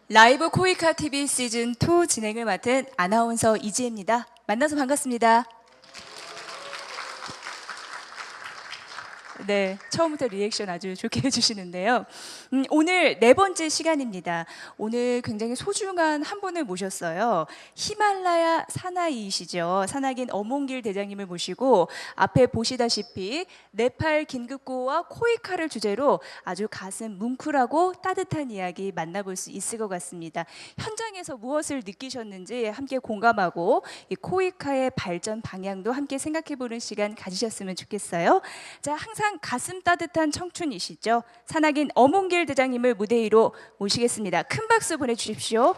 라이브 코이카 TV 시즌 2 진행을 맡은 아나운서 이지혜입니다. 만나서 반갑습니다. 네, 처음부터 리액션 아주 좋게 해주시는데요. 오늘 네 번째 시간입니다. 오늘 굉장히 소중한 한 분을 모셨어요. 히말라야 사나이이시죠. 산악인 어몽길 대장님을 모시고 앞에 보시다시피 네팔 긴급구호와 코이카를 주제로 아주 가슴 뭉클하고 따뜻한 이야기 만나볼 수 있을 것 같습니다. 현장에서 무엇을 느끼셨는지 함께 공감하고 이 코이카의 발전 방향도 함께 생각해보는 시간 가지셨으면 좋겠어요. 자, 항상 가슴 따뜻한 청춘이시죠. 산악인 어몽길 대장님을 무대 위로 모시겠습니다. 큰 박수 보내주십시오.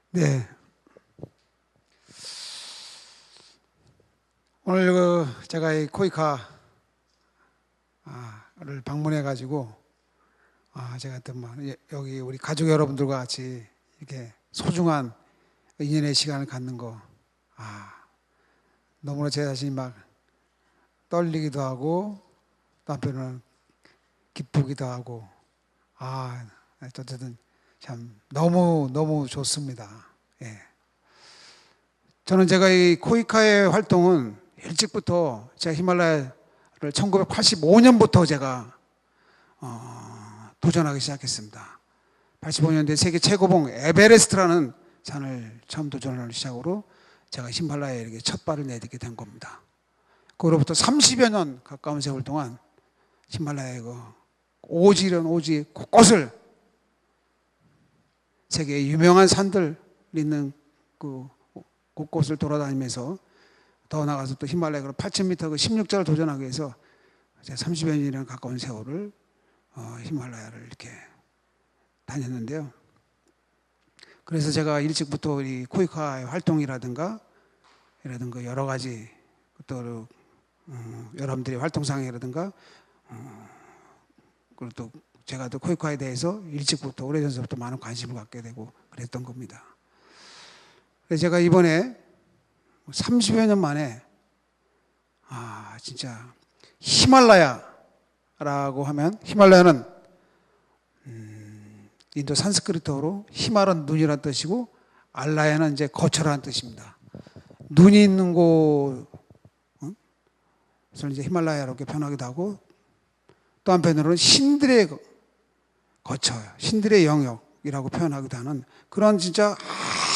네. 오늘 제가 이 코이카를 방문해 가지고 제가 또 여기 우리 가족 여러분들과 같이 이렇게 소중한 인연의 시간을 갖는 거 너무나 제 자신이 막 떨리기도 하고 또 한편으로는 기쁘기도 하고 어쨌든 참 너무 좋습니다. 예. 저는 제가 이 코이카의 활동은 일찍부터 제가 히말라야를 1985년부터 제가 도전하기 시작했습니다. 85년도에 세계 최고봉 에베레스트라는 산을 처음 도전하는 시작으로 제가 히말라야에 이렇게 첫 발을 내딛게 된 겁니다. 그로부터 30여 년 가까운 세월 동안 히말라야의 오지 곳곳을 세계의 유명한 산들 있는 그 곳곳을 돌아다니면서 더 나가서 또 히말라야 8,000m 그 16자를 도전하기 위해서 제가 30여 년이라는 가까운 세월을 히말라야를 이렇게 다녔는데요. 그래서 제가 일찍부터 이 코이카의 활동이라든가 여러 가지 또 여러분들의 활동상이라든가 그리고 또 제가 또 코이카에 대해서 일찍부터 오래전서부터 많은 관심을 갖게 되고 그랬던 겁니다. 그래서 제가 이번에 30여 년 만에 진짜 히말라야라고 하면 히말라야는 인도 산스크리트어로 히말은 눈이라는 뜻이고 알라야는 이제 거처라는 뜻입니다. 눈이 있는 곳을 이제 히말라야라고 표현하기도 하고 또 한편으로는 신들의 거처예요. 신들의 영역이라고 표현하기도 하는 그런 진짜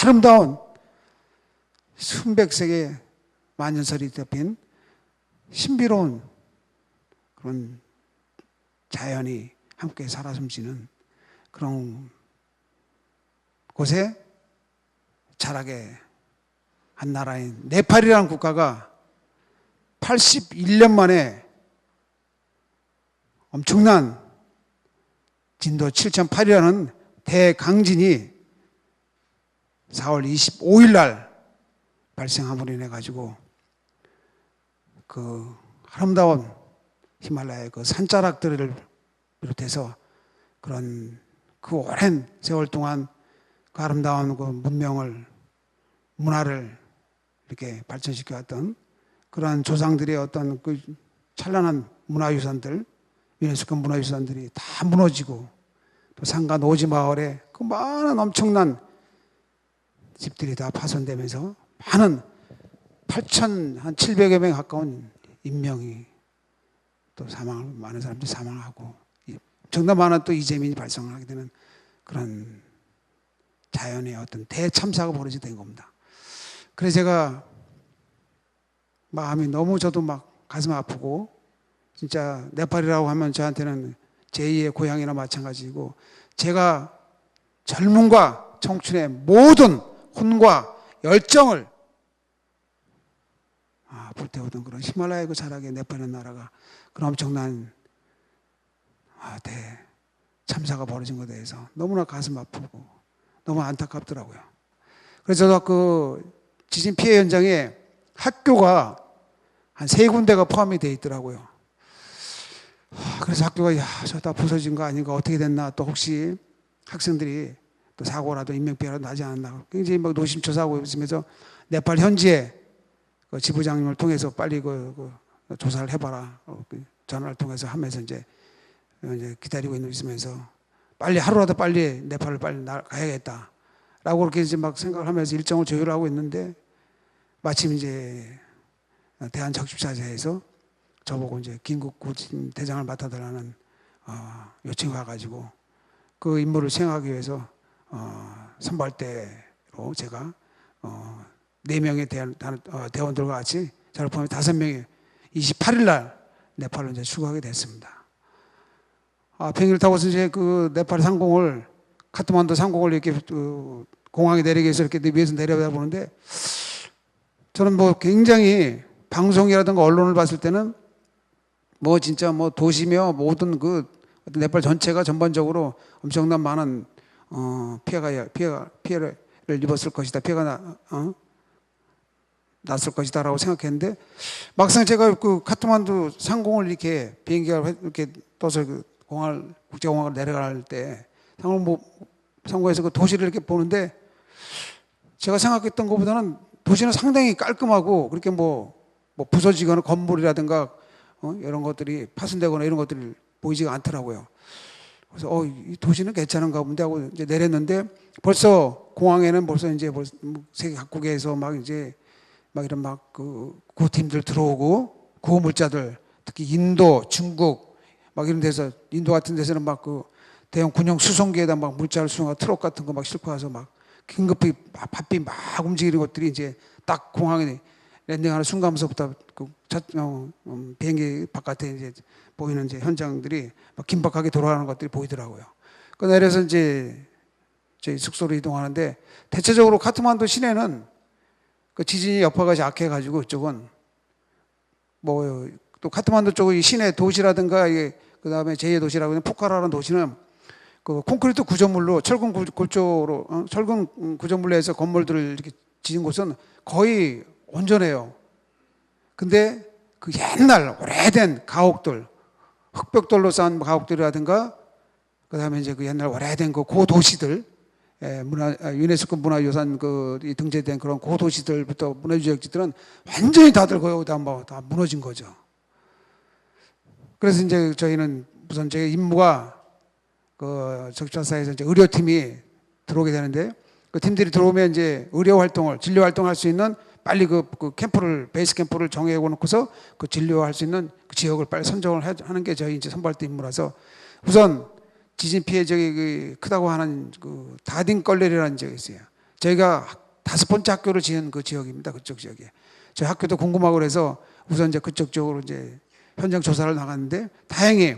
아름다운 순백색의 만년설이 덮인 신비로운 그런 자연이 함께 살아 숨쉬는 그런 곳에 자라게 한 나라인 네팔이라는 국가가 81년 만에 엄청난 진도 7.8이라는 대강진이 4월 25일 날 발생함으로 인해 가지고 그 아름다운 히말라야의 그 산자락들을 비롯해서 그런 그 오랜 세월 동안 그 아름다운 그 문화를 이렇게 발전시켜 왔던 그러한 조상들의 어떤 그 찬란한 문화유산들, 유네스코 문화유산들이 다 무너지고 또 산간 오지 마을에 그 많은 엄청난 집들이 다 파손되면서 많은 8,700여 명 가까운 인명이 또 많은 사람들이 사망하고 정말 많은 또 이재민이 발생하게 되는 그런 자연의 어떤 대참사가 벌어지게 된 겁니다. 그래서 제가 마음이 너무 저도 막 가슴 아프고 진짜 네팔이라고 하면 저한테는 제2의 고향이나 마찬가지고 제가 젊음과 청춘의 모든 혼과 열정을 불태우던 그런 히말라야 그 자락의 네팔이라는 나라가 그런 엄청난 참사가 벌어진 것에 대해서 너무나 가슴 아프고 너무 안타깝더라고요. 그래서 저도 그 지진 피해 현장에 학교가 한 3군데가 포함이 되어 있더라고요. 그래서 학교가 야, 저 다 부서진 거 아닌가 어떻게 됐나 또 혹시 학생들이 또 사고라도 인명피해라도 나지 않았나 굉장히 막 노심초사하고 있으면서 네팔 현지에 그 지부장님을 통해서 빨리 그 조사를 해봐라 그 전화를 통해서 하면서 이제 기다리고 있으면서 빨리 하루라도 빨리 네팔을 빨리 가야겠다라고 그렇게 이제 막 생각을 하면서 일정을 조율하고 있는데 마침 이제 대한적십사제에서 저보고 이제 긴급 구팀 대장을 맡아달라는 요청이 와가지고 그 임무를 수행하기 위해서 선발대로 제가 4명의 대원들과 같이 저를 포함해 5명이 28일 날 네팔로 이제 출국하게 됐습니다. 비행기를 타고서 이제 그 네팔 상공을 카트만두 상공을 이렇게 공항에 내리기 위해서 이렇게 위에서 내려다 보는데 저는 뭐 굉장히 방송이라든가 언론을 봤을 때는 뭐 진짜 뭐 도시며 모든 그 네팔 전체가 전반적으로 엄청난 많은 피해를 입었을 것이다. 피해가 났을 것이다라고 생각했는데 막상 제가 그 카트만두 상공을 이렇게 비행기가 이렇게 떠서 그 국제공항을 내려갈 때 상공에서 그 도시를 이렇게 보는데 제가 생각했던 것보다는 도시는 상당히 깔끔하고 그렇게 뭐 부서지거나 건물이라든가 이런 것들이 파손되거나 이런 것들이 보이지가 않더라고요. 그래서 이 도시는 괜찮은가 본데 하고 이제 내렸는데 벌써 공항에는 벌써 세계 각국에서 막 이런 그 구호팀들 들어오고 구호물자들 특히 인도, 중국 막 이런 데서 인도 같은 데서는 막 그 대형 군용 수송기에다 막 물자를 수송하고 트럭 같은 거 막 싣고 와서 막 긴급히 바삐 막 움직이는 것들이 이제 딱 공항에 랜딩하는 순간부터 비행기 바깥에 이제 보이는 이제 현장들이 막 긴박하게 돌아가는 것들이 보이더라고요. 그 내려서 이제 저희 숙소로 이동하는데 대체적으로 카트만두 시내는 그 지진이 여파가 약해가지고 이쪽은 뭐 또 카트만두 쪽의 시내 도시라든가 그 다음에 제2의 도시라고 하는 포카라라는 도시는 그 콘크리트 구조물로 철근 구조물로 해서 건물들을 이렇게 지은 곳은 거의 온전해요. 근데 그 옛날 오래된 가옥들, 흑벽돌로 쌓은 가옥들이라든가 그 다음에 이제 그 옛날 오래된 그 고도시들, 유네스코 문화유산 등재된 그런 고도시들부터 문화유적지들은 완전히 다들 거기다 다 무너진 거죠. 그래서 이제 저희는 우선 제 임무가 그 적십자사에서 이제 의료팀이 들어오게 되는데 그 팀들이 들어오면 이제 의료 활동을 진료 활동할 수 있는 빨리 그 베이스 캠프를 정해 놓고서 그 진료할 수 있는 그 지역을 빨리 선정을 하는 게 저희 이제 선발대 임무라서 우선 지진 피해 지역이 크다고 하는 그 다딘걸레리라는 지역이 있어요. 저희가 5번째 학교를 지은 그 지역입니다. 그쪽 지역에 저희 학교도 궁금하고 그래서 우선 이제 그쪽 지역으로 이제 현장 조사를 나갔는데 다행히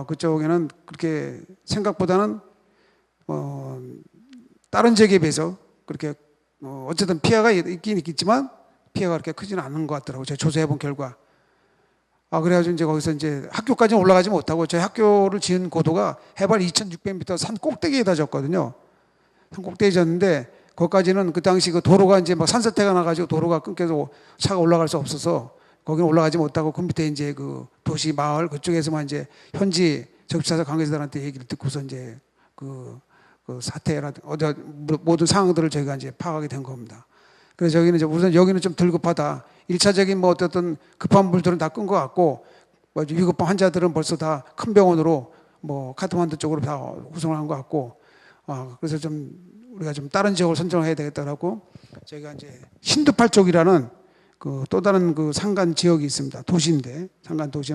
그쪽에는 그렇게 생각보다는 다른 지역에 비해서 그렇게 어쨌든 피해가 있긴 있겠지만 피해가 그렇게 크지는 않은 것 같더라고요. 제가 조사해본 결과. 그래가지고 이제 거기서 이제 학교까지는 올라가지 못하고 저희 학교를 지은 고도가 해발 2,600m 산 꼭대기에다 졌거든요. 산 꼭대기에 졌는데 거기까지는 그 당시 그 도로가 이제 막 산사태가 나가지고 도로가 끊겨서 차가 올라갈 수 없어서 거기는 올라가지 못하고 그 밑에 이제 그 도시 마을 그쪽에서만 이제 현지 적십자사 관계자들한테 얘기를 듣고서 이제 그 사태라든가 모든 상황들을 저희가 이제 파악하게 된 겁니다. 그래서 저기는 이제 우선 여기는 좀 덜 급하다. 1차적인 뭐 어떤 급한 물들은 다 끈 것 같고 뭐 위급한 환자들은 벌써 다 큰 병원으로 뭐 카트만두 쪽으로 다 후송을 한 것 같고 그래서 좀 우리가 좀 다른 지역을 선정해야 되겠다라고 저희가 이제 신두팔 쪽이라는 그 또 다른 그 산간 지역이 있습니다. 도시인데 산간 도시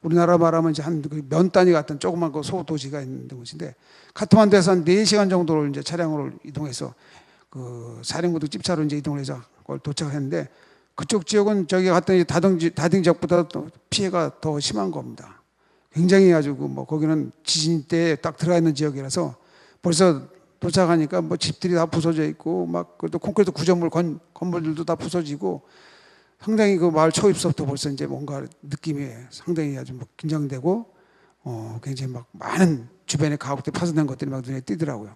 우리나라 말하면 이제 한 면 단위 같은 조그만 그 소도시가 있는 곳인데 카트만두에서 한 4시간 정도를 이제 차량으로 이동해서 그 사령부도 집차로 이제 이동을 해서 그걸 도착했는데 그쪽 지역은 저기 갔더니 다딩 지역보다 또 피해가 더 심한 겁니다. 굉장히 아주 뭐 거기는 지진 때 딱 들어가 있는 지역이라서 벌써 도착하니까 뭐 집들이 다 부서져 있고 막 또 콘크리트 구조물 건물들도 다 부서지고 상당히 그 마을 초입서부터 벌써 이제 뭔가 느낌이 상당히 아주 뭐 긴장되고 굉장히 막 많은 주변에 가옥들 파손된 것들이 막 눈에 띄더라고요.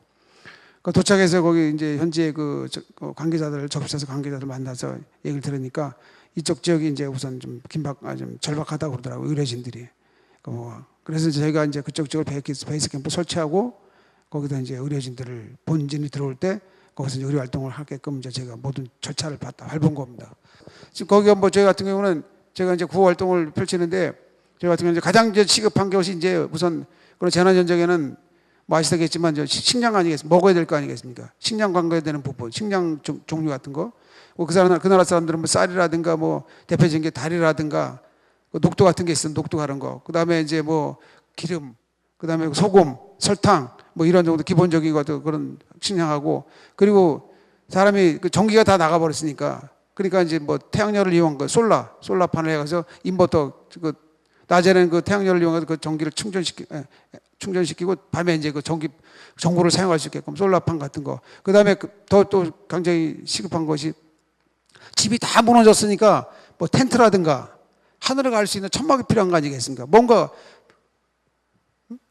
그 도착해서 거기 이제 현지의 그 관계자들 적십자사 관계자들 만나서 얘기를 들으니까 이쪽 지역이 이제 우선 좀 좀 절박하다고 그러더라고요. 의료진들이. 그래서 저희가 이제 그쪽 지역을 베이스 캠프 설치하고 거기다 이제 의료진들을 본진이 들어올 때 거기서 이제 의료 활동을 하게끔 이제 제가 모든 절차를 밟은 겁니다. 지금 거기가 뭐 저희 같은 경우는 제가 이제 구호 활동을 펼치는데 저희 같은 경우는 이제 가장 이제 시급한 것이 이제 우선 그런 재난 현장에는 뭐 아시다겠지만 식량 아니겠습니까? 먹어야 될 거 아니겠습니까? 식량 관계되는 되는 부분, 식량 종류 같은 거. 그 나라 사람들은 뭐 쌀이라든가 뭐 대표적인 게 다리라든가 녹두 같은 게 있으면 녹두 가는 거. 그다음에 이제 뭐 기름, 그다음에 소금, 설탕 뭐 이런 정도 기본적인 것도 그런 식량하고 그리고 사람이 그 전기가 다 나가 버렸으니까 그러니까 이제 뭐 태양열을 이용한 거 솔라판을 해가서 인버터 그 낮에는 그 태양열을 이용해서 그 전기를 충전시키고 밤에 이제 그 정보를 사용할 수 있게끔 솔라판 같은 거. 그다음에 또 굉장히 시급한 것이 집이 다 무너졌으니까 뭐 텐트라든가 하늘을 갈 수 있는 천막이 필요한 거 아니겠습니까? 뭔가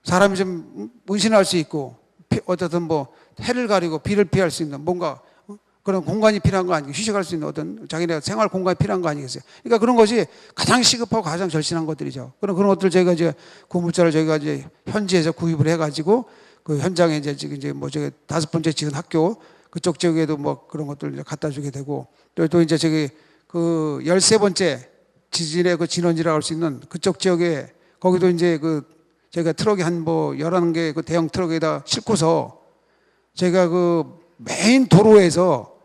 사람이 좀 문신할 수 있고 어쨌든 뭐 해를 가리고 비를 피할 수 있는 뭔가 그런 공간이 필요한 거 아니겠어요? 휴식할 수 있는 어떤 자기네 생활 공간이 필요한 거 아니겠어요? 그러니까 그런 것이 가장 시급하고 가장 절실한 것들이죠. 그런 것들 저희가 이제 구물자를 저희가 이제 현지에서 구입을 해가지고 그 현장에 이제 뭐 저기 5번째 지은 학교 그쪽 지역에도 뭐 그런 것들 이제 갖다 주게 되고 또 이제 저기 그 13번째 지진의 그 진원지라고 할 수 있는 그쪽 지역에 거기도 이제 그 저희가 트럭이 한 뭐 11개 그 대형 트럭에다 싣고서 제가 그 메인 도로에서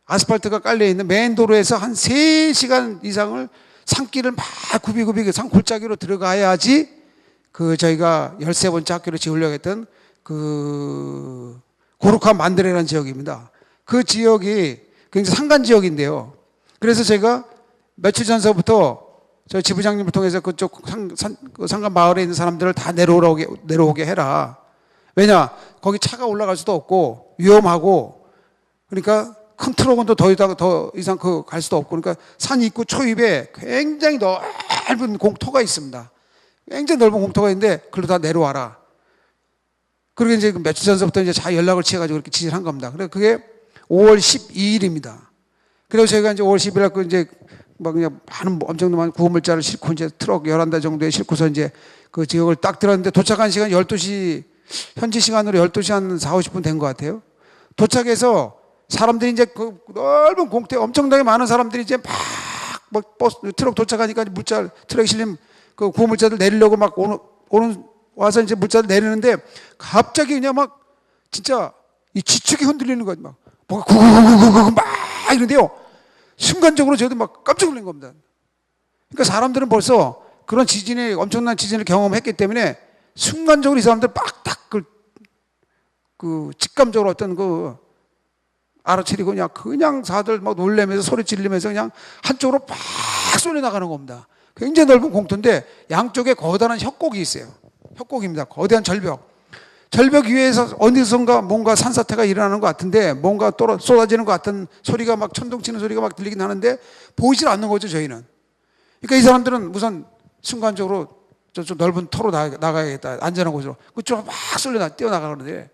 아스팔트가 깔려 있는 메인 도로에서 한 3시간 이상을 산길을 막 굽이굽이 산 골짜기로 들어가야지 그 저희가 13번째 학교를 지으려고 했던 그 고르카 만드레라는 지역입니다. 그 지역이 굉장히 산간 지역인데요. 그래서 제가 며칠 전서부터 저희 지부장님을 통해서 그쪽 산간 마을에 있는 사람들을 다 내려오게 해라. 왜냐? 거기 차가 올라갈 수도 없고 위험하고 그러니까 큰 트럭은 더 이상 갈 수도 없고 그러니까 산 입구 초입에 굉장히 넓은 공터가 있습니다. 굉장히 넓은 공터가 있는데 그걸로 다 내려와라. 그리고 이제 며칠 전서부터 이제 잘 연락을 취해가지고 그렇게 지시를 한 겁니다. 그래서 그게 5월 12일입니다. 그래서 저희가 이제 5월 10일 날 그 이제 막 그냥 엄청난 구호물자를 싣고 이제 트럭 11대 정도에 싣고서 이제 그 지역을 딱 들었는데 도착한 시간 12시, 현지 시간으로 12시 한 4, 50분 된 것 같아요. 도착해서 사람들이 이제 그 넓은 공터에 엄청나게 많은 사람들이 이제 막 버스, 트럭 도착하니까 트럭에 실린 그 구호물자들 내리려고 막 와서 이제 물자를 내리는데 갑자기 그냥 막 진짜 이 지축이 흔들리는 거예요. 막 뭐가 구구구구구구 막 이러는데요. 순간적으로 저도 막 깜짝 놀란 겁니다. 그러니까 사람들은 벌써 그런 엄청난 지진을 경험했기 때문에 순간적으로 이 사람들 빡딱 그 직감적으로 어떤 그 알아차리고 그냥 다들 막 놀래면서 소리 지르면서 그냥 한쪽으로 팍 쏠려 나가는 겁니다. 굉장히 넓은 공터인데 양쪽에 거대한 협곡이 있어요. 협곡입니다. 거대한 절벽. 절벽 위에서 어디선가 뭔가 산사태가 일어나는 것 같은데 뭔가 쏟아지는 것 같은 소리가 막 천둥치는 소리가 막 들리긴 하는데 보이질 않는 거죠, 저희는. 그러니까 이 사람들은 우선 순간적으로 저쪽 넓은 터로 나가야겠다. 안전한 곳으로. 그쪽으로 막 뛰어나가는데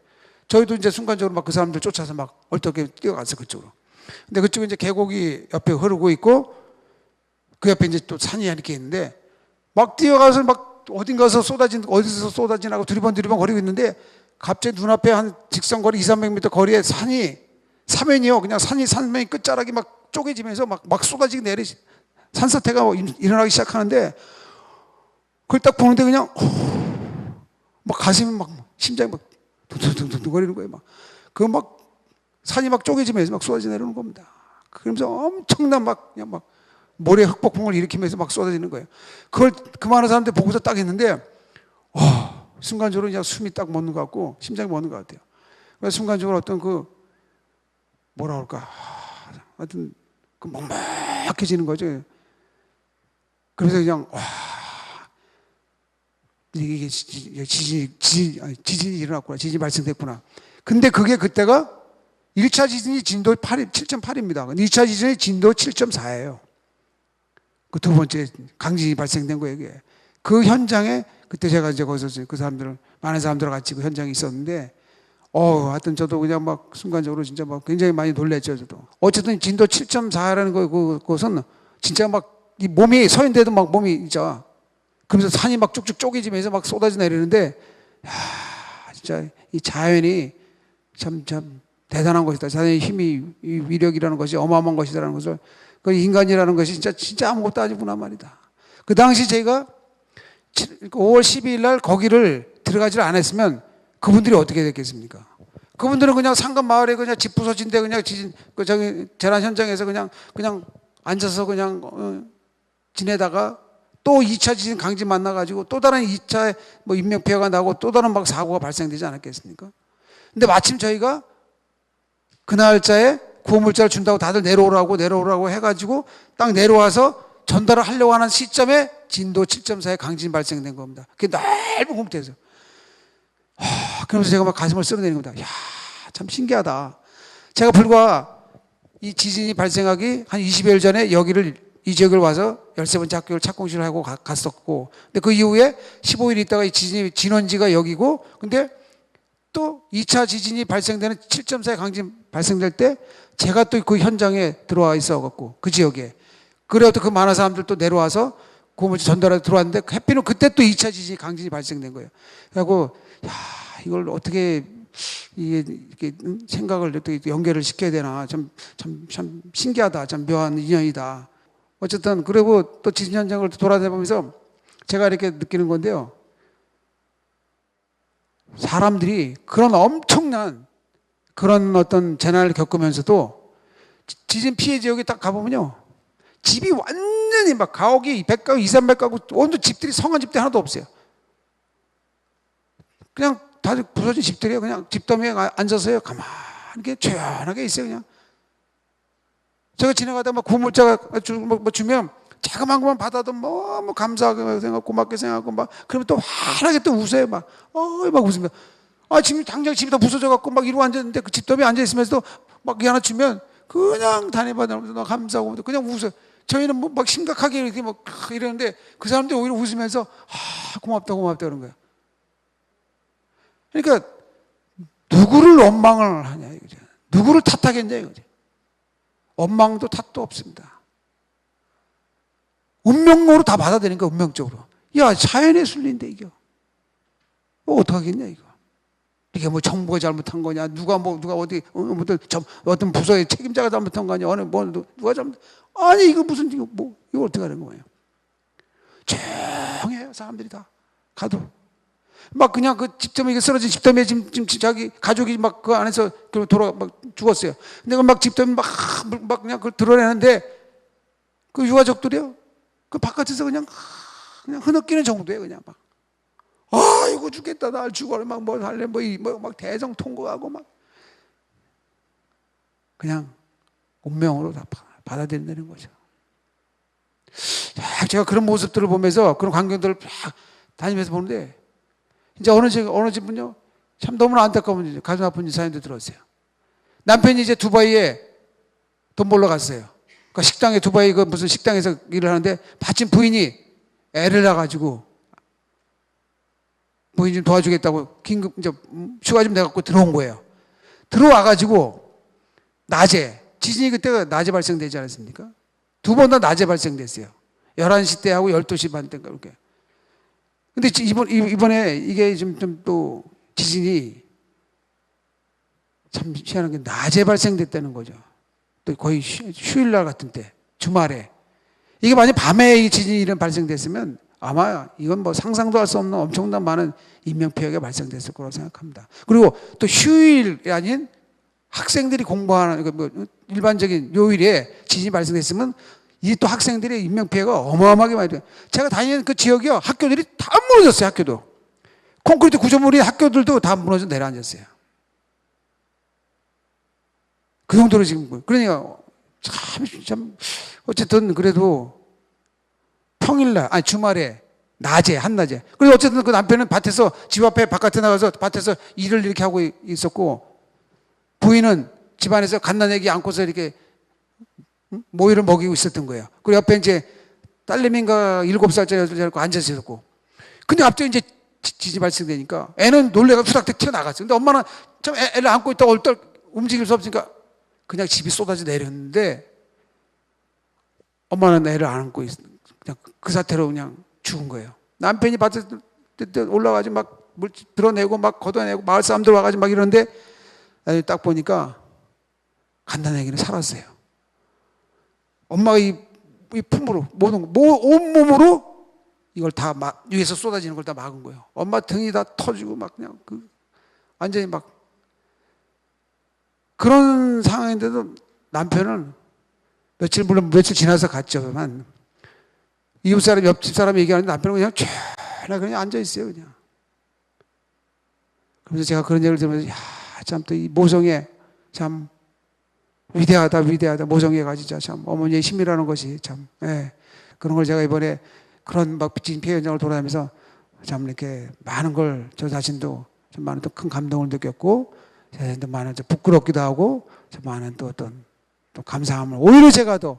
저희도 이제 순간적으로 막 그 사람들 쫓아서 막 얼떨결에 뛰어갔어요, 그쪽으로. 근데 그쪽에 이제 계곡이 옆에 흐르고 있고 그 옆에 이제 또 산이 이렇게 있는데 막 뛰어가서 막 어디서 쏟아지나고 두리번 거리고 있는데 갑자기 눈앞에 한 직선거리 200~300m 거리에 사면이요. 그냥 산면이 끝자락이 막 쪼개지면서 막 쏟아지게 산사태가 일어나기 시작하는데 그걸 딱 보는데 그냥 막 가슴이 막 심장이 막 둥둥둥둥 거리는 거예요. 막 산이 막 쪼개지면서 막 쏟아져 내려오는 겁니다. 그러면서 엄청난 그냥 모래 흑폭풍을 일으키면서 막 쏟아지는 거예요. 그걸 그 많은 사람들 보고서 딱 했는데 순간적으로 그냥 숨이 딱 멎는 것 같고 심장이 멎는 것 같아요. 그래서 순간적으로 어떤 뭐라 그럴까 하여튼 먹먹해지는 거죠. 그래서 그냥 이게 지진이 일어났구나. 지진이 발생됐구나. 근데 그때가 1차 지진이 진도 7.8입니다. 2차 지진이 진도 7.4예요. 그 두 번째 강진이 발생된 거예요, 이게. 그 현장에 그때 제가 이제 거기서 많은 사람들과 같이 그 현장에 있었는데, 하여튼 저도 그냥 막 순간적으로 진짜 막 굉장히 많이 놀랬죠, 저도. 어쨌든 진도 7.4라는 그것은 진짜 막 이 몸이 서 있는데도 막 몸이 진짜 그러면서 산이 막 쭉쭉 쪼개지면서 막 쏟아져 내리는데, 야, 진짜 이 자연이 참 대단한 것이다. 자연의 힘이, 이 위력이라는 것이 어마어마한 것이다라는 것을, 그 인간이라는 것이 진짜 아무것도 아니구나 말이다. 그 당시 제가 5월 12일 날 거기를 들어가지를 않았으면 그분들이 어떻게 됐겠습니까? 그분들은 그냥 상가 마을에 그냥 집 부서진데 그냥 그 저기 재난 현장에서 그냥 앉아서 그냥 지내다가 또 2차 지진 강진 만나가지고 또 다른 2차 뭐 인명피해가 나고 또 다른 막 사고가 발생되지 않았겠습니까? 근데 마침 저희가 그 날짜에 구호물자를 준다고 다들 내려오라고 해가지고 딱 내려와서 전달을 하려고 하는 시점에 진도 7.4의 강진이 발생된 겁니다. 그게 넓은 공터에서. 그러면서 제가 막 가슴을 쓸어내는 겁니다. 야, 참 신기하다. 제가 불과 이 지진이 발생하기 한 20여일 전에 이 지역을 와서 13번째 학교를 착공식을 하고 갔었고, 근데 그 이후에 15일 있다가 이 지진이 진원지가 여기고, 근데 또 2차 지진이 발생되는 7.4의 강진 발생될 때 제가 또 그 현장에 들어와 있어갖고 그 지역에 그래도 그 많은 사람들 또 내려와서 고무줄 전달하러 들어왔는데 해피는 그때 또 2차 지진이 강진이 발생된 거예요. 그래갖고 야, 이걸 어떻게 이게 생각을 어떻게 연결을 시켜야 되나 참 신기하다. 참 묘한 인연이다. 어쨌든 그리고 또 지진 현장을 돌아다니면서 제가 이렇게 느끼는 건데요. 사람들이 그런 엄청난 그런 어떤 재난을 겪으면서도 지진 피해 지역에 딱 가보면요. 집이 완전히 막 가옥이 100가구, 2, 300가구 온도 집들이 성한 집들이 하나도 없어요. 그냥 다들 부서진 집들이에요. 그냥 집더미에 앉아서요. 가만히 조용하게 있어요. 그냥. 제가 지나가다 막 구물자가 주면 자그마한 것만 받아도 뭐 감사하게 생각하고 고맙게 생각하고 막 그러면 또 환하게 또 웃어요. 막 웃습니다. 지금 당장 집이 다 부서져갖고 막 이러고 앉았는데 그 집더미에 앉아있으면서도 막 하나 주면 그냥 다니면서 감사하고 그냥 웃어요. 저희는 뭐 막 심각하게 이렇게 막 이러는데 그 사람들이 오히려 웃으면서 고맙다 그런 거예요. 그러니까 누구를 원망을 하냐 이거죠. 누구를 탓하겠냐 이거죠. 원망도 탓도 없습니다. 운명으로 다 받아들이니까 운명적으로. 야, 자연의 순리인데 이거. 어떡하겠냐 이거. 이게 뭐 정부가 잘못한 거냐, 누가 어디 어떤 부서의 책임자가 잘못한 거냐, 누가 잘못? 아니 이거 무슨 이거 어떻게 하는 거예요? 조용해요 사람들이 다 가도 막 그냥 그 집더미 쓰러진 집더미에 지금 자기 가족이 막 그 안에서 막 죽었어요. 근데 그 막 집더미 막 그냥 그걸 드러내는데 그 유가족들이요, 그 바깥에서 그냥 흐느끼는 정도예요. 그냥 막. 이거 죽겠다. 날 죽어라. 막 뭐 할래. 막 대성 통곡하고 막. 그냥 운명으로 다 받아들이는 거죠. 제가 그런 모습들을 보면서 그런 광경들을 쫙 다니면서 보는데 이제 어느 집은요. 참 너무나 안타까운 가슴 아픈 사연도 들었어요. 남편이 이제 두바이에 돈 벌러 갔어요. 그러니까 식당에 두바이 그 무슨 식당에서 일을 하는데 마침 부인이 애를 낳아가지고 부인 좀 도와주겠다고 긴급 이제 휴가 좀 내갖고 들어온 거예요. 들어와가지고 낮에 지진이 그때가 낮에 발생되지 않았습니까? 두 번 다 낮에 발생됐어요. 11시 때하고 12시 반 때인가 그렇게. 근데 이번에 이게 좀 또 지진이 참 희한한 게 낮에 발생됐다는 거죠. 또 거의 휴일날 같은 때, 주말에. 이게 만약 밤에 이 지진이 발생됐으면 아마 이건 뭐 상상도 할 수 없는 엄청난 많은 인명피해가 발생됐을 거라고 생각합니다. 그리고 또 휴일이 아닌 학생들이 공부하는 뭐 일반적인 요일에 지진이 발생됐으면 이 또 학생들의 인명피해가 어마어마하게 많이 돼요. 제가 다니는 그 지역이요, 학교들이 다 무너졌어요. 학교도 콘크리트 구조물이 학교들도 다 무너져 내려앉았어요. 그 정도로 지금. 그러니까 참 어쨌든 그래도 평일날 주말에 낮에 한낮에. 그래서 어쨌든 그 남편은 밭에서 집 앞에 바깥에 나가서 밭에서 일을 이렇게 하고 있었고, 부인은 집안에서 갓난아기 안고서 이렇게 모이를 먹이고 있었던 거예요. 그리고 옆에 이제 딸내미인가 7살짜리 여자가 앉아 있었고. 근데 갑자기 이제 지진이 발생되니까 애는 놀래가 후닥닥 튀어나갔어요. 근데 엄마는 참 애를 안고 있다가 얼떨 움직일 수 없으니까 그냥 집이 쏟아져 내렸는데 엄마는 애를 안 안고 그냥 그 사태로 그냥 죽은 거예요. 남편이 밭에 올라가지고 막 물 드러내고 막 걷어내고 마을 사람들 와가지고 막 이러는데 나중에 딱 보니까 갓난아기는 살았어요. 엄마가 이 품으로 온몸으로 이걸 다 위에서 쏟아지는 걸 다 막은 거예요. 엄마 등이 다 터지고 막 그냥 완전히 막 그런 상황인데도 남편은 물론 며칠 지나서 갔죠만 이웃 사람 옆집 사람이 얘기하는데 남편은 그냥 쫙 그냥 앉아 있어요 그냥. 그래서 제가 그런 얘기를 들으면서 참 또 이 모성애 참 위대하다 모성애가 진짜 참 어머니의 힘이라는 것이 참 그런 걸 제가 이번에 그런 막 빚진 피해 현장을 돌아다니면서 참 이렇게 많은 걸 저 자신도 좀 많은 또 큰 감동을 느꼈고 제 자신도 많은 좀 부끄럽기도 하고 좀 많은 또 어떤 또 감사함을 오히려 제가 더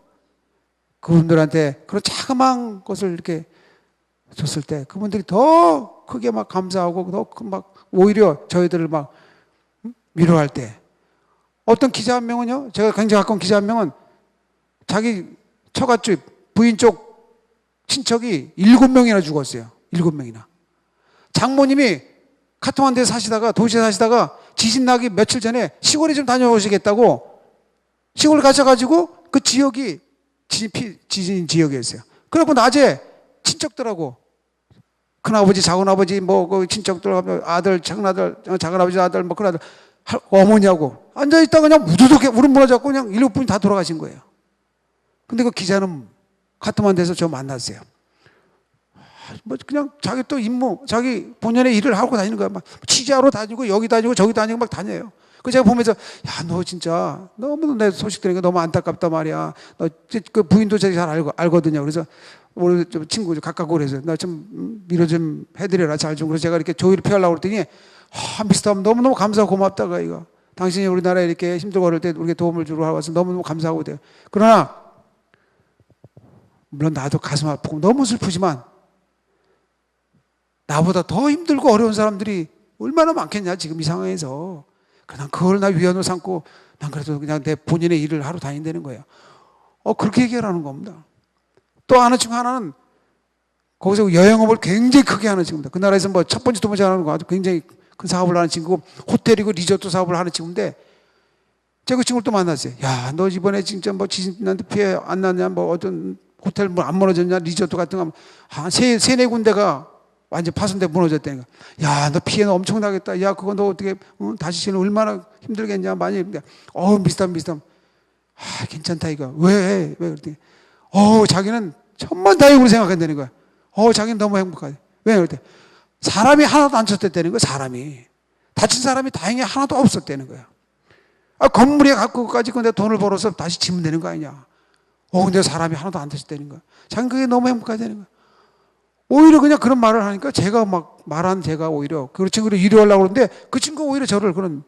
그분들한테 그런 자그마한 것을 이렇게 줬을 때 그분들이 더 크게 막 감사하고 더 막 오히려 저희들을 막 위로할 때 어떤 기자 한 명은요 제가 굉장히 가까운 기자 한 명은 자기 처갓집 부인 쪽 친척이 7명이나 죽었어요. 7명이나. 장모님이 카트만두에 사시다가 도시에 사시다가 지진 나기 며칠 전에 시골에 좀 다녀오시겠다고 시골 가셔가지고 그 지역이 지진 지역이었어요. 그래갖고 낮에 친척들하고 큰아버지, 작은아버지, 뭐, 그 친척들, 아들, 작은아들, 작은아버지 아들, 뭐, 큰아들, 어머니하고 앉아있다가 그냥 무두둑해, 무릎 무너졌고 그냥 7분이 다 돌아가신 거예요. 근데 그 기자는 카트만두에서 저 만났어요. 뭐, 그냥 자기 또 임무, 자기 본연의 일을 하고 다니는 거야. 막 취재하러 다니고, 여기 다니고, 저기 다니고 막 다녀요. 그 제가 보면서, 야, 너 진짜 너무 내 소식 들으니까 너무 안타깝단 말이야. 너 그 부인도 제가 잘 알거든요. 그래서 우리 좀 친구 가깝고 그래서 나 좀 위로 좀 해드려라 잘 좀. 그래서 제가 이렇게 조의를 표하려고 그랬더니 미스터 너무너무 감사하고 고맙다가 이거 당신이 우리나라에 이렇게 힘들고 어릴 때 우리에게 도움을 주러 와서 너무너무 감사하고 돼요. 그러나 물론 나도 가슴 아프고 너무 슬프지만 나보다 더 힘들고 어려운 사람들이 얼마나 많겠냐 지금 이 상황에서. 그냥 그걸 나 위안으로 삼고 난 그래도 그냥 내 본인의 일을 하러 다닌다는 거예요. 그렇게 얘기하라는 겁니다. 또 하나 중 하나는 거기서 여행업을 굉장히 크게 하는 친구입니다. 그 나라에서 뭐 첫 번째, 두 번째 하는 거 아주 굉장히 큰 사업을 하는 친구고 호텔이고 리조트 사업을 하는 친구인데 제가 그 친구를 또 만났어요. 야, 너 이번에 진짜 뭐 지진난데 피해 안 났냐? 뭐 어떤 호텔 뭐 안 무너졌냐? 리조트 같은 거 한 세네 군데가 완전 파손돼 무너졌다니까. 야, 너 피해는 엄청나겠다. 야, 그거 너 어떻게 다시 지는 얼마나 힘들겠냐? 많이. 비슷함. 괜찮다 이거. 왜 그랬더니 자기는 천만다행으로 생각한다는 거야. 자기는 너무 행복하대. 왜 그랬더니 사람이 하나도 안 쳤댔다는 거야. 사람이 다친 사람이 다행히 하나도 없었다는 거야. 건물에 갖고까지 근데 돈을 벌어서 다시 지면 되는 거 아니냐. 근데 사람이 하나도 안 다쳤다는 거야. 자기는 그게 너무 행복하다는 거야. 오히려 그냥 그런 말을 하니까 제가 막 말한 제가 오히려 그 친구를 위로하려고 그러는데 그 친구가 오히려 저를 그런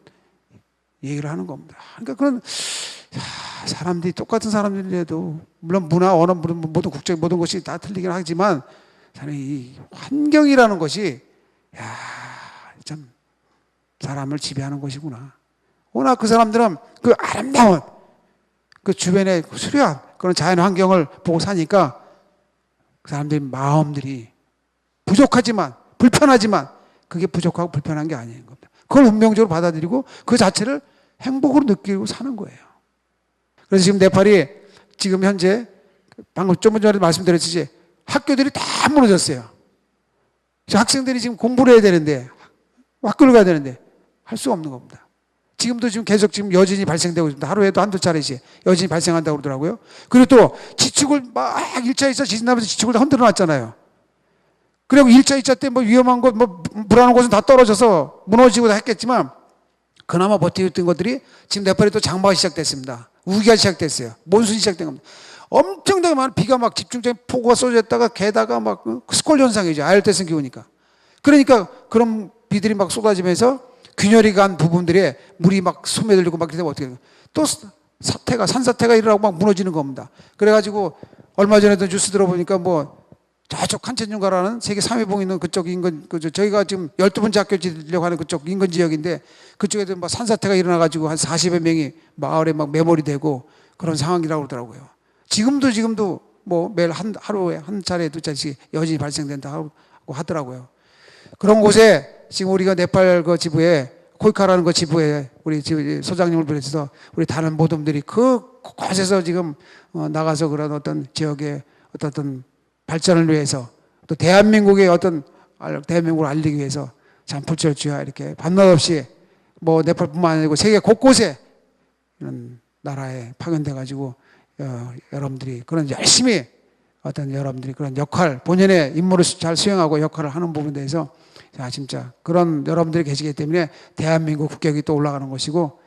얘기를 하는 겁니다. 그러니까 그런 사람들이 똑같은 사람들이라도 물론 문화, 언어, 모든 국적 모든 것이 다 틀리긴 하지만 이 환경이라는 것이 참 사람을 지배하는 것이구나. 워낙 그 사람들은 그 아름다운 그 주변의 수려한 그런 자연 환경을 보고 사니까 그 사람들의 마음들이 부족하지만 불편하지만 그게 부족하고 불편한 게 아닌 겁니다. 그걸 운명적으로 받아들이고 그 자체를 행복으로 느끼고 사는 거예요. 그래서 지금 네팔이 지금 현재 방금 좀 전에 말씀드렸듯이 학교들이 다 무너졌어요. 학생들이 지금 공부를 해야 되는데 학교를 가야 되는데 할 수 없는 겁니다. 지금도 지금 계속 지금 여진이 발생되고 있습니다. 하루에도 한두 차례씩 여진이 발생한다고 그러더라고요. 그리고 또 지축을 막 1차, 2차 지진 나면서 지축을 다 흔들어 놨잖아요. 그리고 1차, 2차 때 뭐 위험한 것, 뭐 불안한 곳은 다 떨어져서 무너지고 다 했겠지만 그나마 버티던 것들이 지금 네팔에 또 장마가 시작됐습니다. 우기가 시작됐어요. 몬순이 시작된 겁니다. 엄청나게 많은 비가 막 집중적인 폭우가 쏟아졌다가 게다가 막 스콜 현상이죠. 아열대성 기후니까. 그러니까 그런 비들이 막 쏟아지면서 균열이 간 부분들에 물이 막 소매들고 막 되면 어떻게 돼요? 또 산사태가 일어나고 막 무너지는 겁니다. 그래가지고 얼마 전에도 뉴스 들어보니까 뭐 저쪽 칸첸중가라는 세계 3위봉 있는 그쪽 인근, 저희가 지금 12번째 학교 지으려고 하는 그쪽 인근 지역인데 그쪽에도 막 산사태가 일어나가지고 한 40여 명이 마을에 막 매몰이 되고 그런 상황이라고 그러더라고요. 지금도 뭐 매일 하루에 한 차례 두 차례씩 여진이 발생된다 하더라고요. 그런 곳에 지금 우리가 네팔 그 지부에 코이카라는 그 지부에 우리 소장님을 비롯해서 우리 다른 모dom들이 그 곳에서 지금 나가서 그런 어떤 지역의 어떤 발전을 위해서 또 대한민국의 대한민국을 알리기 위해서 참 불철주야 이렇게 밤낮 없이 뭐 네팔뿐만 아니고 세계 곳곳에 이런 나라에 파견돼 가지고 여러분들이 그런 열심히 여러분들이 그런 역할 본연의 임무를 잘 수행하고 역할을 하는 부분에 대해서 자 진짜 그런 여러분들이 계시기 때문에 대한민국 국격이 또 올라가는 것이고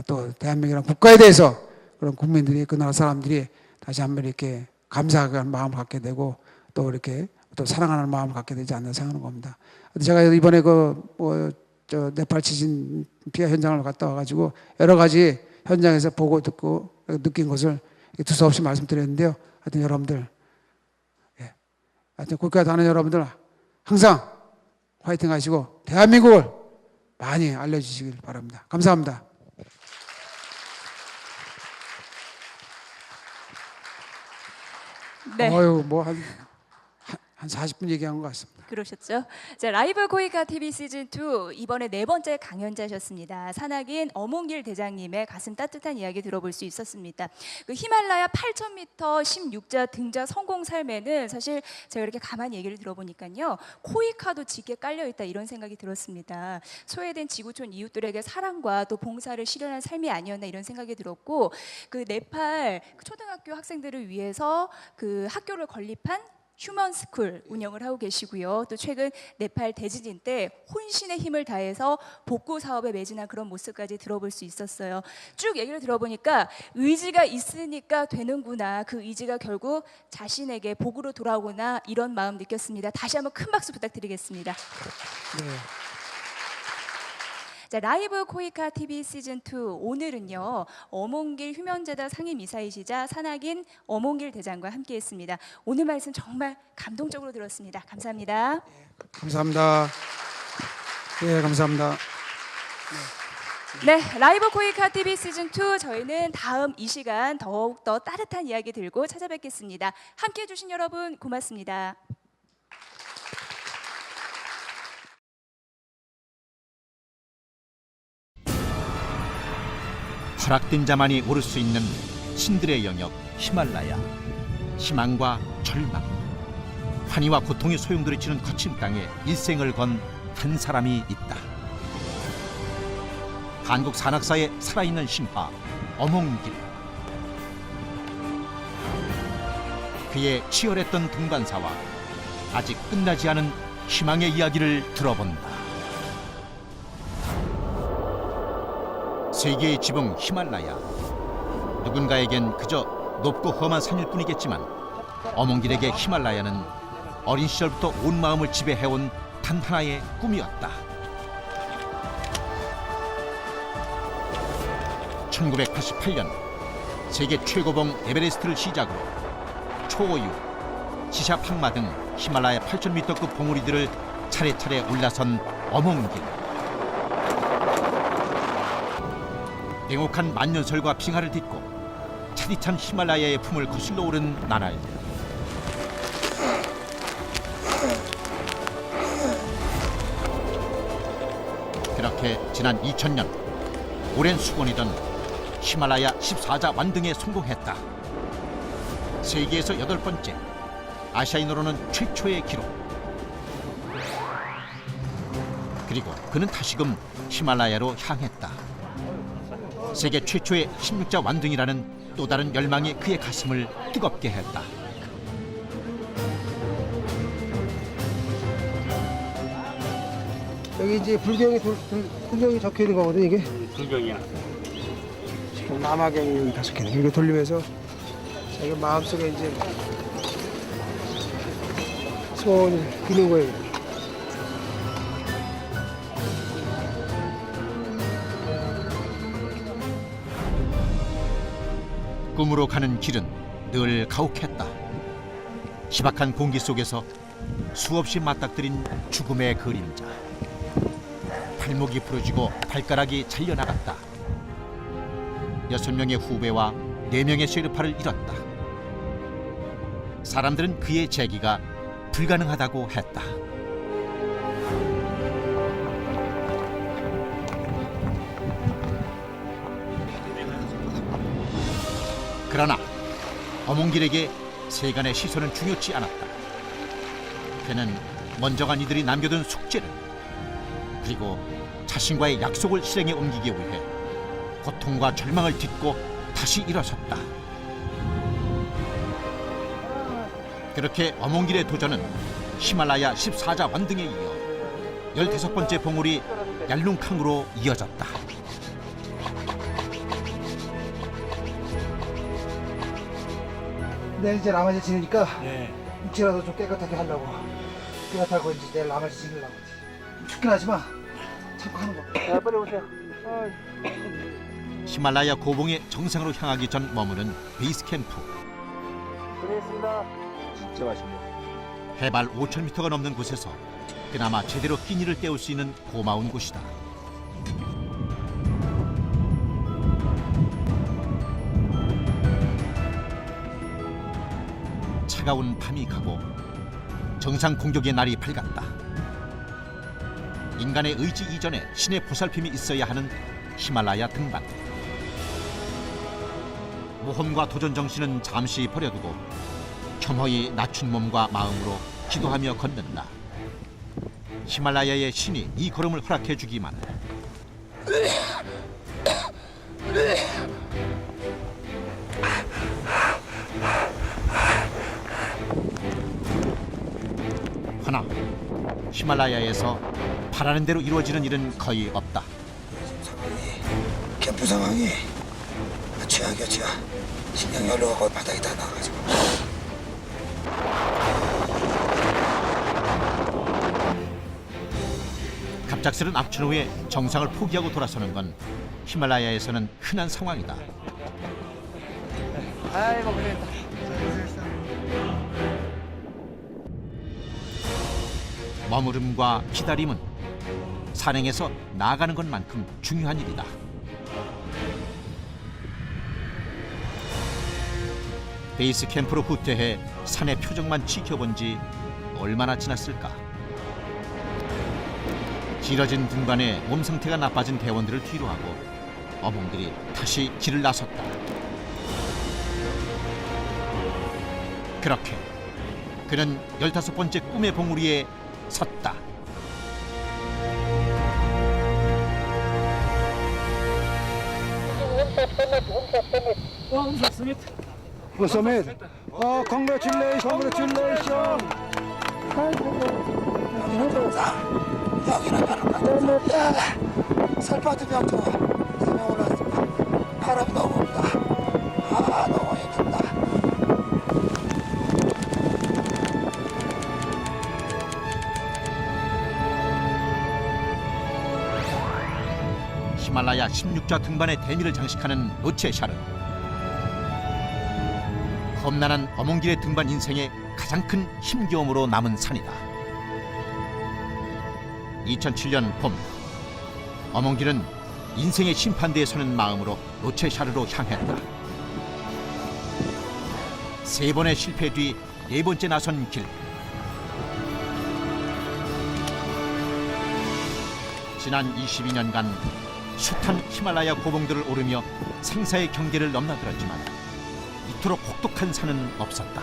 또 대한민국이라는 국가에 대해서 그런 국민들이 그 나라 사람들이 다시 한번 이렇게 감사하는 마음을 갖게 되고 또 이렇게 또 사랑하는 마음을 갖게 되지 않나 생각하는 겁니다. 제가 이번에 네팔 지진 피해 현장을 갔다 와가지고 여러 가지 현장에서 보고 듣고 느낀 것을 두서없이 말씀드렸는데요. 하여튼 여러분들, 하여튼 국가에 다니는 여러분들 항상 화이팅 하시고 대한민국을 많이 알려주시길 바랍니다. 감사합니다. 네. 한 40분 얘기한 것 같습니다. 그러셨죠? 자, 라이브 코이카 TV 시즌 2 이번에 4번째 강연자셨습니다. 산악인 어몽길 대장님의 가슴 따뜻한 이야기 들어볼 수 있었습니다. 그 히말라야 8,000m 16자 등자 성공 삶에는 사실 제가 이렇게 가만히 얘기를 들어보니까요, 코이카도 짙게 깔려 있다 이런 생각이 들었습니다. 소외된 지구촌 이웃들에게 사랑과 또 봉사를 실현한 삶이 아니었나 이런 생각이 들었고, 그 네팔 초등학교 학생들을 위해서 그 학교를 건립한 휴먼스쿨 운영을 하고 계시고요. 또 최근 네팔 대지진 때 혼신의 힘을 다해서 복구 사업에 매진한 그런 모습까지 들어볼 수 있었어요. 쭉 얘기를 들어보니까 의지가 있으니까 되는구나. 그 의지가 결국 자신에게 복으로 돌아오구나 이런 마음 느꼈습니다. 다시 한번 큰 박수 부탁드리겠습니다. 네. 자, 라이브 코이카 TV 시즌 2 오늘은요, 어몽길 휴면재단 상임이사이시자 산악인 어몽길 대장과 함께했습니다. 오늘 말씀 정말 감동적으로 들었습니다. 감사합니다. 감사합니다. 네, 감사합니다. 네, 라이브 코이카 TV 시즌 2 저희는 다음 이 시간 더욱 더 따뜻한 이야기 들고 찾아뵙겠습니다. 함께해 주신 여러분 고맙습니다. 허락된 자만이 오를 수 있는 신들의 영역 히말라야. 희망과 절망, 환희와 고통의 소용돌이 치는 거친 땅에 일생을 건 한 사람이 있다. 한국 산악사의 살아있는 신화 어몽길. 그의 치열했던 동반사와 아직 끝나지 않은 희망의 이야기를 들어본다. 세계의 지붕 히말라야. 누군가에겐 그저 높고 험한 산일 뿐이겠지만 어몽길에게 히말라야는 어린 시절부터 온 마음을 지배해온 단 하나의 꿈이었다. 1988년 세계 최고봉 에베레스트를 시작으로 초호유, 지샤팡마 등 히말라야 8,000m급 봉우리들을 차례차례 올라선 어몽길. 냉혹한 만년설과 빙하를 딛고 차디찬 히말라야의 품을 거슬러 오른 나날들. 그렇게 지난 2000년 오랜 수건이던 히말라야 14자 완등에 성공했다. 세계에서 8번째, 아시아인으로는 최초의 기록. 그리고 그는 다시금 히말라야로 향했다. 세계 최초의 16자 완등이라는 또 다른 열망이 그의 가슴을 뜨겁게 했다. 여기 이제 불경이 적혀 있는 거거든 이게. 불경이야. 지금 남아경이 여기 다 적혀 있는. 이거 돌리면서 자기 마음속에 이제 소원이 비는 거예요. 꿈으로 가는 길은 늘 가혹했다. 희박한 공기 속에서 수없이 맞닥뜨린 죽음의 그림자. 발목이 부러지고 발가락이 잘려나갔다. 6명의 후배와 4명의 쉐르파를 잃었다. 사람들은 그의 재기가 불가능하다고 했다. 그러나 어몽길에게 세간의 시선은 중요치 않았다. 그는 먼저 간 이들이 남겨둔 숙제를, 그리고 자신과의 약속을 실행에 옮기기 위해 고통과 절망을 딛고 다시 일어섰다. 그렇게 어몽길의 도전은 히말라야 14자 완등에 이어 15번째 봉우리 얄룽캉으로 이어졌다. 내일 이제 라마제 지내니까 육지라도 좀 깨끗하게 하려고. 깨끗하고 이제 내일 라마제 지내려고. 춥긴 하지만 참고 하는 거. 야, 빨리 오세요. 히말라야 고봉의 정상으로 향하기 전 머무는 베이스 캠프. 고생했습니다. 진짜 맛있네. 해발 5,000m가 넘는 곳에서 그나마 제대로 끼니를 때울 수 있는 고마운 곳이다. 차가운 밤이 가고 정상 공격의 날이 밝았다. 인간의 의지 이전에 신의 보살핌이 있어야 하는 히말라야 등반. 모험과 도전 정신은 잠시 버려두고 겸허히 낮춘 몸과 마음으로 기도하며 걷는다. 히말라야의 신이 이 걸음을 허락해 주기만. 허나 히말라야에서 바라는 대로 이루어지는 일은 거의 없다. 캠프 상황이 최악이야, 최악. 식량 연료가 바닥에 다 나가가지고. 갑작스런 악천 후에 정상을 포기하고 돌아서는 건 히말라야에서는 흔한 상황이다. 아이고 고생했다. 머무름과 기다림은 산행에서 나아가는 것만큼 중요한 일이다. 베이스 캠프로 후퇴해 산의 표정만 지켜본 지 얼마나 지났을까. 길어진 등반에 몸 상태가 나빠진 대원들을 뒤로하고 어몽들이 다시 길을 나섰다. 그렇게 그는 15번째 꿈의 봉우리에 섰다. Summit. Congratulations, congratulations. 여기는 바로 갔다. 살파트 병도 섬에 올랐습니다. 바람이 너무 없다. 아, 너무 힘들다. 히말라야 16자 등반의 대미를 장식하는 노체샤르. 험난한 어몽길의 등반 인생의 가장 큰 힘겨움으로 남은 산이다. 2007년 봄, 어몽길은 인생의 심판대에 서는 마음으로 노체샤르로 향했다. 3번의 실패 뒤 4번째 나선 길. 지난 22년간 숱한 히말라야 고봉들을 오르며 생사의 경계를 넘나들었지만 이토록 혹독한 산은 없었다.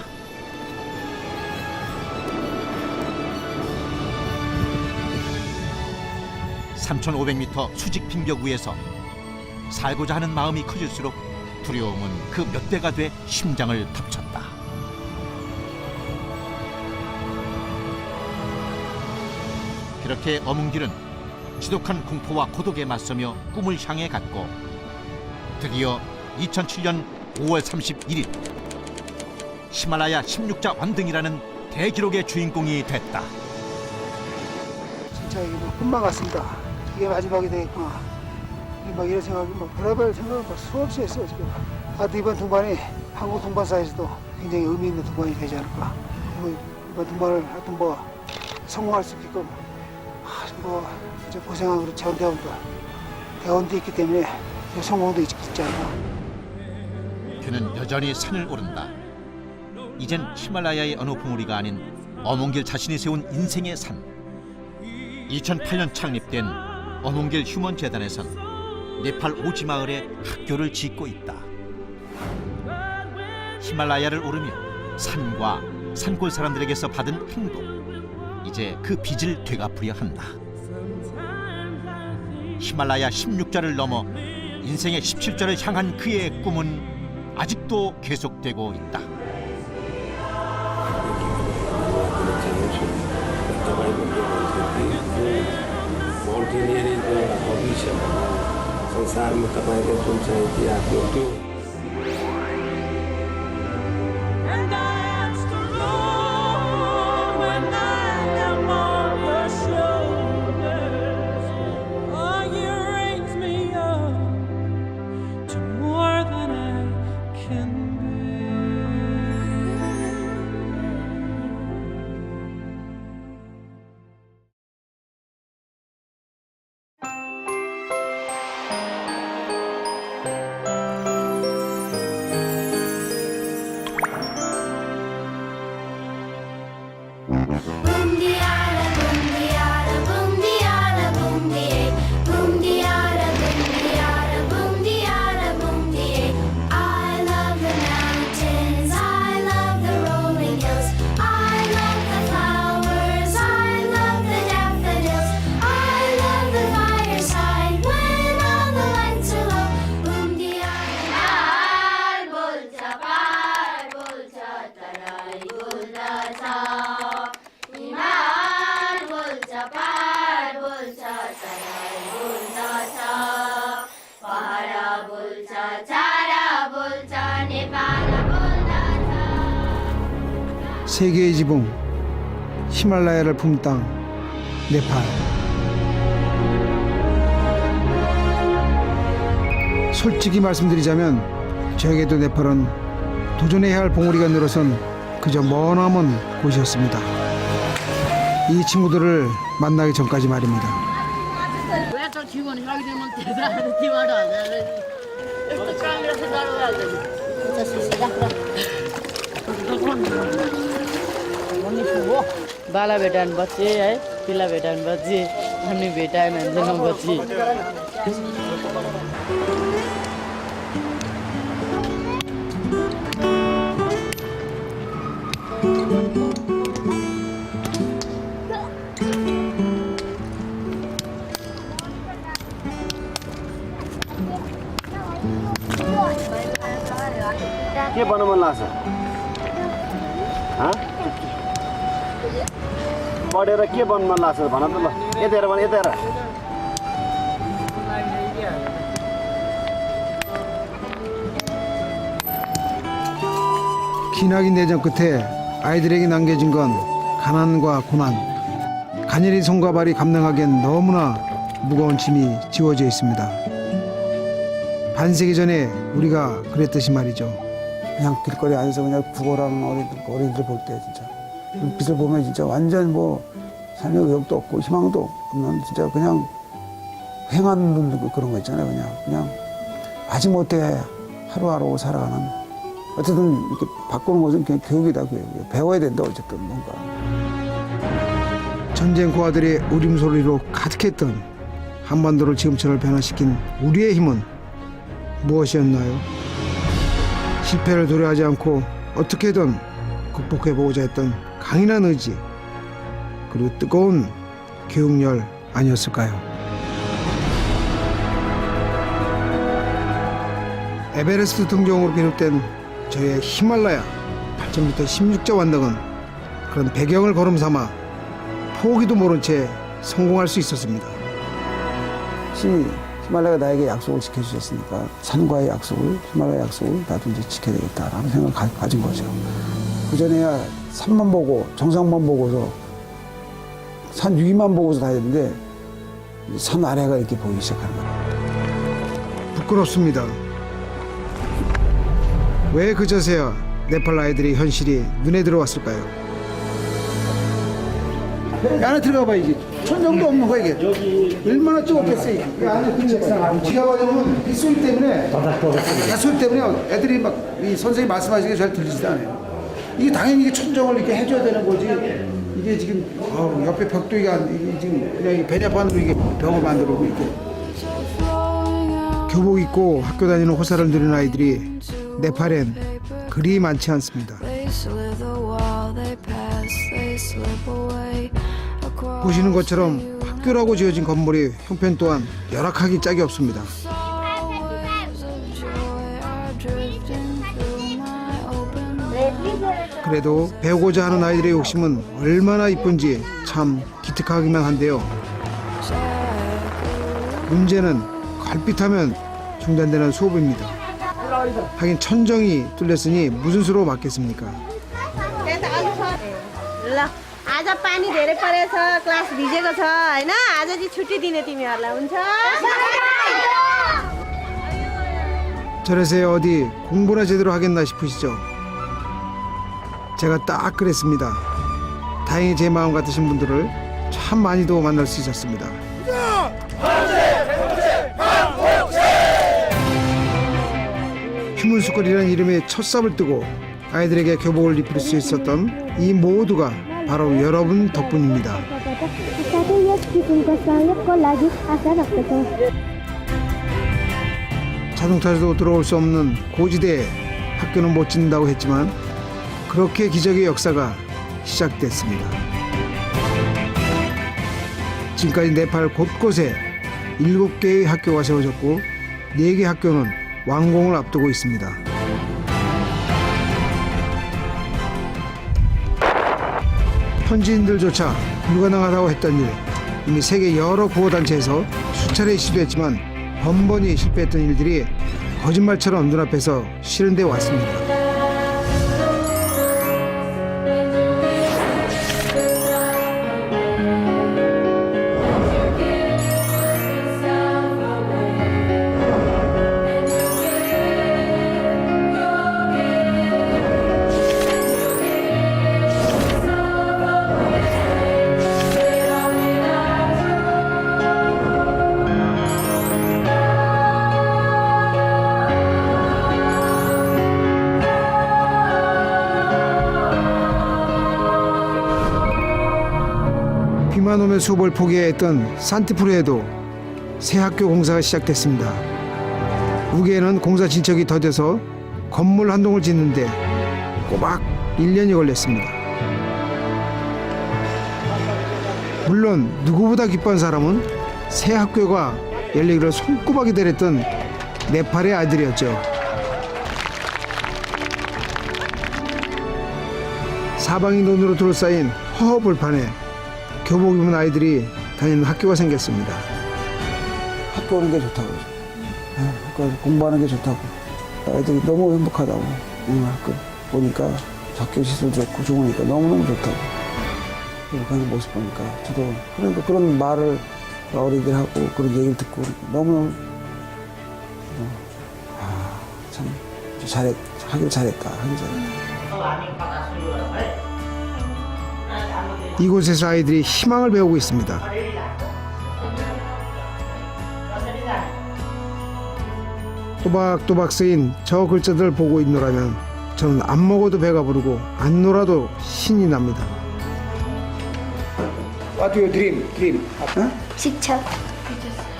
(3,500m) 수직 빙벽 위에서 살고자 하는 마음이 커질수록 두려움은 그 몇 배가 돼 심장을 덮쳤다. 그렇게 어몽길은 지독한 공포와 고독에 맞서며 꿈을 향해 갔고 드디어 2007년 5월 31일 히말라야 16자 완등이라는 대기록의 주인공이 됐다. 진짜 이게 뭐 꿈만 같습니다. 이게 마지막이 되겠구나. 막 이런 생각이 막 별의별 생각을 막 수없이 했어요 지금. 하여튼 이번 등반이 한국 등반사에서도 굉장히 의미 있는 등반이 되지 않을까. 그리고 이번 등반을 하여튼 뭐 성공할 수 있게끔 뭐 이제 고생한 우리 대원도 있기 때문에 성공도 있지 않나. 그는 여전히 산을 오른다. 이젠 히말라야의 어느 봉우리가 아닌 어몽길 자신이 세운 인생의 산. 2008년 창립된 어몽길 휴먼 재단에선 네팔 오지 마을에 학교를 짓고 있다. 히말라야를 오르며 산과 산골 사람들에게서 받은 행복, 이제 그 빚을 되갚으려 한다. 히말라야 16자를 넘어 인생의 17자를 향한 그의 꿈은 아직도 계속되고 있다. संसार में तपाईँको जुन चाहिँ कि आफ्नो त्यो And that's the road when I am on your shoulders. Oh, you raise me up to more than I can Bundiara, bundiara, bundiara, bundie. Bundiara, bundiara, bundiara, bundie. I love the mountains, I love the rolling hills. I love the flowers, I love the daffodils. I love the fireside when all the lights are low. Bundiara. Tarai gulda cha. 세계의 지붕 히말라야를 품은 땅 네팔. 솔직히 말씀드리자면 저에게도 네팔은 도전해야 할 봉우리가 늘어선 그저 머나먼 곳이었습니다. 이 친구들을 만나기 전까지 말입니다. बाला भेटान बच्चे है पिला भेटान बच्चे हामी भेटाएन भने बच्चे के बन्न मन लाग्छ पढेर के बन्न मन लाग्छ भन त ल यता हेर भन यता हेर 기나긴 내전 끝에 아이들에게 남겨진 건 가난과 고난. 가녀린 손과 발이 감당하기엔 너무나 무거운 짐이 지워져 있습니다. 반세기 전에 우리가 그랬듯이 말이죠. 그냥 길거리 안에서 그냥 구걸하는 어린이들 볼 때 진짜 눈빛을 보면 진짜 완전 뭐 삶의 의욕도 없고 희망도 없는 진짜 그냥 횡한 눈 그런 거 있잖아요. 그냥 아직 못해 하루하루 살아가는 어쨌든 이렇게 바꾸는 것은 그냥 교육이다. 배워야 된다. 어쨌든 뭔가 전쟁 고아들의 울음소리로 가득했던 한반도를 지금처럼 변화시킨 우리의 힘은 무엇이었나요? 실패를 두려워하지 않고 어떻게든 극복해보고자 했던 강인한 의지, 그리고 뜨거운 교육열 아니었을까요? 에베레스트 등정으로 비롯된 저의 히말라야 8,000m 16자 완등은 그런 배경을 걸음 삼아 포기도 모른 채 성공할 수 있었습니다. 신이 히말라야가 나에게 약속을 지켜주셨으니까 산과의 약속을, 히말라야 약속을 나도 이제 지켜야 되겠다라는 생각을 가진 거죠. 그전에야 산만 보고 정상만 보고서 산 위만 보고서 다녔는데 산 아래가 이렇게 보이기 시작하는 거예요. 부끄럽습니다. 왜 그저서야 네팔 아이들의 현실이 눈에 들어왔을까요? 안에 들어가 봐. 이게 천정도 없는 거야. 이게 얼마나 좁겠어. 이 안에 그 책상 지가 봐주면 이 소리 때문에 소리 때문에 애들이 막 이 선생님 말씀하시는 게 잘 들리지도 않아요. 이게 당연히 이게 천정을 이렇게 해줘야 되는 거지. 이게 지금 옆에 벽돌이가 이게 지금 그냥 배냐판으로 이게 벽을 만들고 이렇게. 교복 입고 학교 다니는 호사를 누리는 아이들이 네팔엔 그리 많지 않습니다. 보시는 것처럼 학교라고 지어진 건물이 형편 또한 열악하기 짝이 없습니다. 그래도 배우고자 하는 아이들의 욕심은 얼마나 이쁜지 참 기특하기만 한데요. 문제는 걸핏하면 중단되는 수업입니다. 하긴 천정이 뚫렸으니 무슨 수로 맞겠습니까? ल आज पानी धेरै परेछ क्लास भिजेको छ हैन आज चाहिँ छुट्टी दिने तिमीहरूलाई हुन्छ 저래서 어디 공부나 제대로 하겠나 싶으시죠? 제가 딱 그랬습니다. 다행히 제 마음 같으신 분들을 참 많이도 만날 수 있었습니다. 휴문수거리라는 이름의 첫 삽을 뜨고 아이들에게 교복을 입힐 수 있었던 이 모두가 바로 여러분 덕분입니다. 자동차도 들어올 수 없는 고지대에 학교는 못 짓는다고 했지만 그렇게 기적의 역사가 시작됐습니다. 지금까지 네팔 곳곳에 7개의 학교가 세워졌고 4개 학교는 완공을 앞두고 있습니다. 현지인들조차 불가능하다고 했던 일, 이미 세계 여러 구호단체에서 수차례 시도했지만 번번이 실패했던 일들이 거짓말처럼 눈앞에서 실현되어 왔습니다. 비만 오면 수업을 포기해야 했던 산티푸르에도 새 학교 공사가 시작됐습니다. 우기에는 공사 진척이 더뎌서 건물 한 동을 짓는데 꼬박 1년이 걸렸습니다. 물론 누구보다 기뻐한 사람은 새 학교가 열리기를 손꼽아 기다렸던 네팔의 아이들이었죠. 사방이 논으로 둘러싸인 허허벌판에 교복 입은 아이들이 다니는 학교가 생겼습니다. 학교 오는 게 좋다고. 학교 공부하는 게 좋다고. 아이들이 너무 행복하다고. 학교 보니까 학교 시설 좋고 좋으니까 너무너무 좋다고. 행복하는 모습 보니까 저도 그러니까 그런 말을 어린이들 하고 그런 얘기를 듣고 너무너무 참 하길 잘했다. 하길 잘했다. 이곳에서 아이들이 희망을 배우고 있습니다. 또박또박 쓰인 저 글자들을 보고 있노라면 저는 안 먹어도 배가 부르고 안 놀아도 신이 납니다. What do you dream? शिक्षक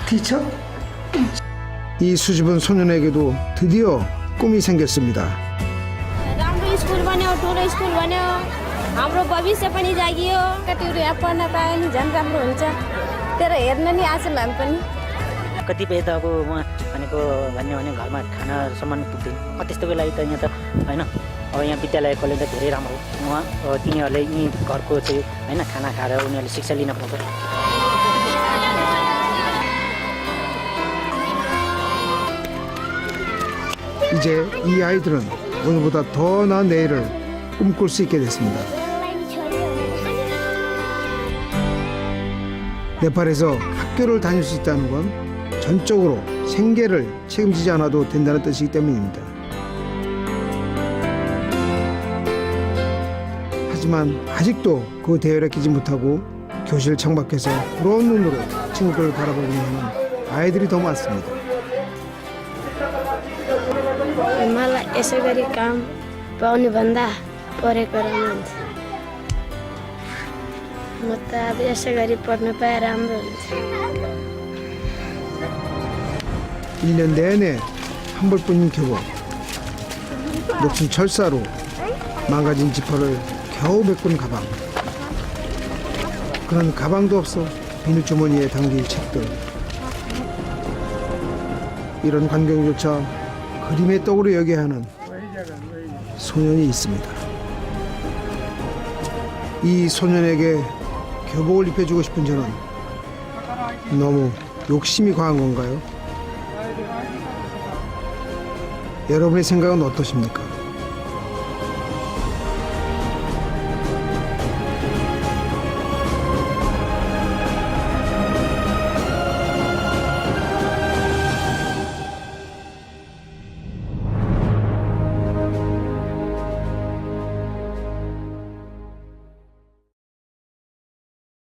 Teacher? 이 수줍은 소년에게도 드디어 꿈이 생겼습니다. राम्रो स्कुल बन्यो ठुलो स्कुल बन्यो हाम्रो भविष्य पनि जागियो कतिहरू यहाँ पढ्न पायो नि झन् राम्रो हुन्छ तर हेर्न नि आएको छ हामी पनि कतिपय त अब म भनेको भन्यो भने घरमा खानासम्म पुग्दैन त्यस्तो बेला त यहाँ त होइन अब यहाँ विद्यालय कलेज त धेरै राम्रो उहाँ तिनीहरूले यहीँ घरको चाहिँ होइन खाना खाएर उनीहरूले शिक्षा लिन पाउँछ 이제 이 아이들은 오늘보다 더 나은 내일을 꿈꿀 수 있게 됐습니다. 네팔에서 학교를 다닐 수 있다는 건 전적으로 생계를 책임지지 않아도 된다는 뜻이기 때문입니다. 하지만 아직도 그 대열에 끼지 못하고 교실 창밖에서 부러운 눈으로 친구들을 바라보고 있는 아이들이 더 많습니다. मलाई यसै गरी काम पाउनुभन्दा पढेको राम्रो हुन्छ म त अब यसै गरी पढ्न पाए राम्रो हुन्छ 1년 내내 한 벌뿐인 교복 녹슨 철사로 망가진 지퍼를 겨우 메꾼 가방. 그런 가방도 없어 비닐주머니에 담긴 책들. 이런 광경조차 그림의 떡으로 여겨야 하는 소년이 있습니다. 이 소년에게 교복을 입혀주고 싶은 저는 너무 욕심이 과한 건가요? 여러분의 생각은 어떠십니까?